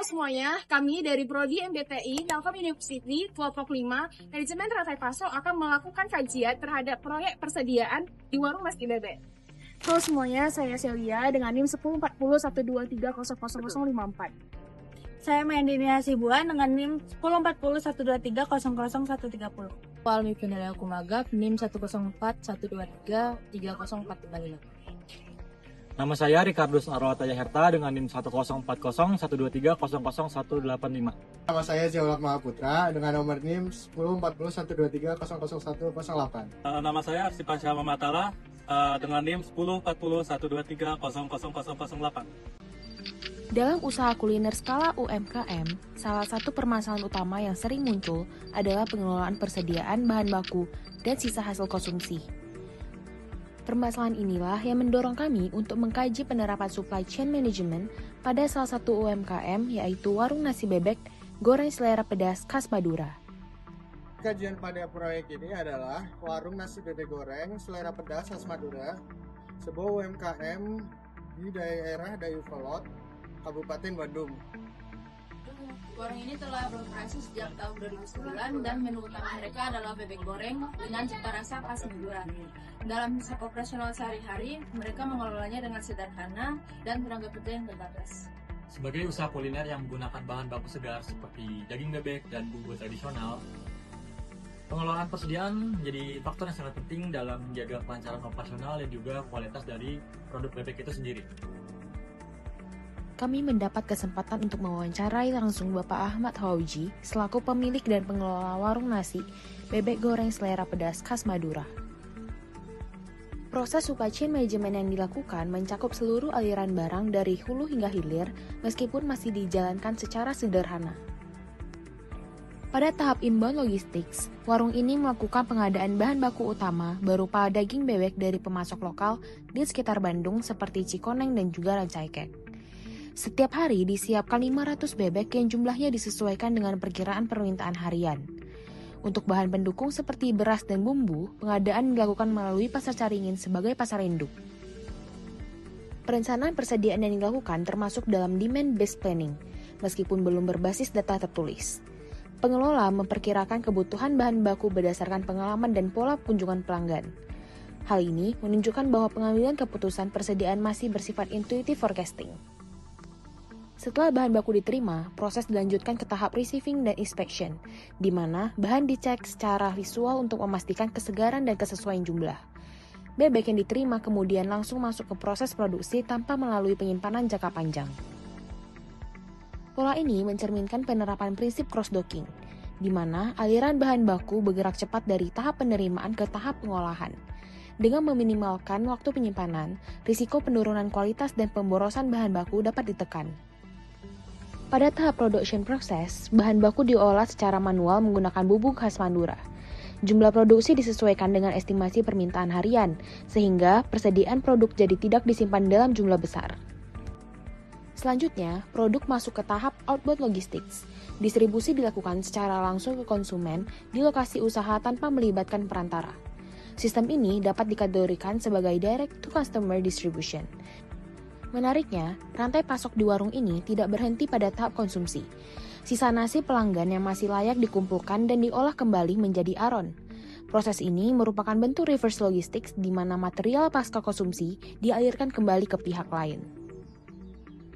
semuanya, kami dari Prodi MBTI Telkom University kelompok 5 Manajemen Rantai Pasok akan melakukan kajian terhadap proyek persediaan di warung Meski Bebek. Halo semuanya, saya Celia dengan NIM 104012300054. Saya Mendini Hasibuan dengan NIM 104012300130. Palmi Pendalia Kumagap, NIM 10412330455. Nama saya Ricardus Arwataya Herta dengan NIM 1040123000185. Nama saya Ziaulak Mahaputra dengan nomor NIM 104012300108. Nama saya Arsipasyah Mamatala dengan NIM 104012300008. Dalam usaha kuliner skala UMKM, salah satu permasalahan utama yang sering muncul adalah pengelolaan persediaan bahan baku dan sisa hasil konsumsi. Permasalahan inilah yang mendorong kami untuk mengkaji penerapan supply chain management pada salah satu UMKM, yaitu warung nasi bebek goreng selera pedas khas Madura. Kajian pada proyek ini adalah warung nasi bebek goreng selera pedas khas Madura, sebuah UMKM di daerah Dayeuhkolot, Kabupaten Bandung. Warung ini telah beroperasi sejak tahun 2009 dan menu utama mereka adalah bebek goreng dengan cita rasa khas Madura. Dalam operasional sehari-hari, mereka mengelolanya dengan sederhana dan tenaga kerja yang terbatas. Sebagai usaha kuliner yang menggunakan bahan baku segar seperti daging bebek dan bumbu tradisional, pengelolaan persediaan menjadi faktor yang sangat penting dalam menjaga kelancaran operasional dan juga kualitas dari produk bebek itu sendiri. Kami mendapat kesempatan untuk mewawancarai langsung Bapak Ahmad Hauji selaku pemilik dan pengelola warung nasi bebek goreng selera pedas khas Madura. Proses supply chain manajemen yang dilakukan mencakup seluruh aliran barang dari hulu hingga hilir meskipun masih dijalankan secara sederhana. Pada tahap inbound logistics, warung ini melakukan pengadaan bahan baku utama berupa daging bebek dari pemasok lokal di sekitar Bandung seperti Cikoneng dan juga Rancaikek. Setiap hari disiapkan 500 bebek yang jumlahnya disesuaikan dengan perkiraan permintaan harian. Untuk bahan pendukung seperti beras dan bumbu, pengadaan dilakukan melalui pasar Caringin sebagai pasar induk. Perencanaan persediaan yang dilakukan termasuk dalam demand-based planning, meskipun belum berbasis data tertulis. Pengelola memperkirakan kebutuhan bahan baku berdasarkan pengalaman dan pola kunjungan pelanggan. Hal ini menunjukkan bahwa pengambilan keputusan persediaan masih bersifat intuitive forecasting. Setelah bahan baku diterima, proses dilanjutkan ke tahap receiving dan inspection, di mana bahan dicek secara visual untuk memastikan kesegaran dan kesesuaian jumlah. Bebek yang diterima kemudian langsung masuk ke proses produksi tanpa melalui penyimpanan jangka panjang. Pola ini mencerminkan penerapan prinsip cross-docking, di mana aliran bahan baku bergerak cepat dari tahap penerimaan ke tahap pengolahan. Dengan meminimalkan waktu penyimpanan, risiko penurunan kualitas dan pemborosan bahan baku dapat ditekan. Pada tahap production process, bahan baku diolah secara manual menggunakan bubuk khas Madura. Jumlah produksi disesuaikan dengan estimasi permintaan harian, sehingga persediaan produk jadi tidak disimpan dalam jumlah besar. Selanjutnya, produk masuk ke tahap outbound logistics. Distribusi dilakukan secara langsung ke konsumen di lokasi usaha tanpa melibatkan perantara. Sistem ini dapat dikategorikan sebagai direct to customer distribution. Menariknya, rantai pasok di warung ini tidak berhenti pada tahap konsumsi. Sisa nasi pelanggan yang masih layak dikumpulkan dan diolah kembali menjadi aron. Proses ini merupakan bentuk reverse logistics di mana material pasca konsumsi dialirkan kembali ke pihak lain.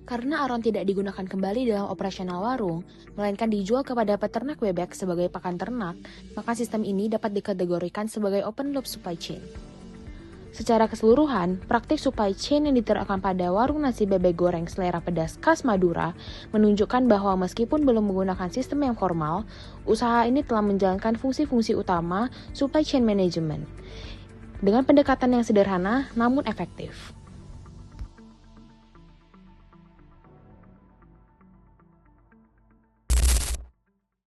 Karena aron tidak digunakan kembali dalam operasional warung, melainkan dijual kepada peternak bebek sebagai pakan ternak, maka sistem ini dapat dikategorikan sebagai open loop supply chain. Secara keseluruhan, praktik supply chain yang diterapkan pada warung nasi bebek goreng selera pedas khas Madura menunjukkan bahwa meskipun belum menggunakan sistem yang formal, usaha ini telah menjalankan fungsi-fungsi utama supply chain management dengan pendekatan yang sederhana namun efektif.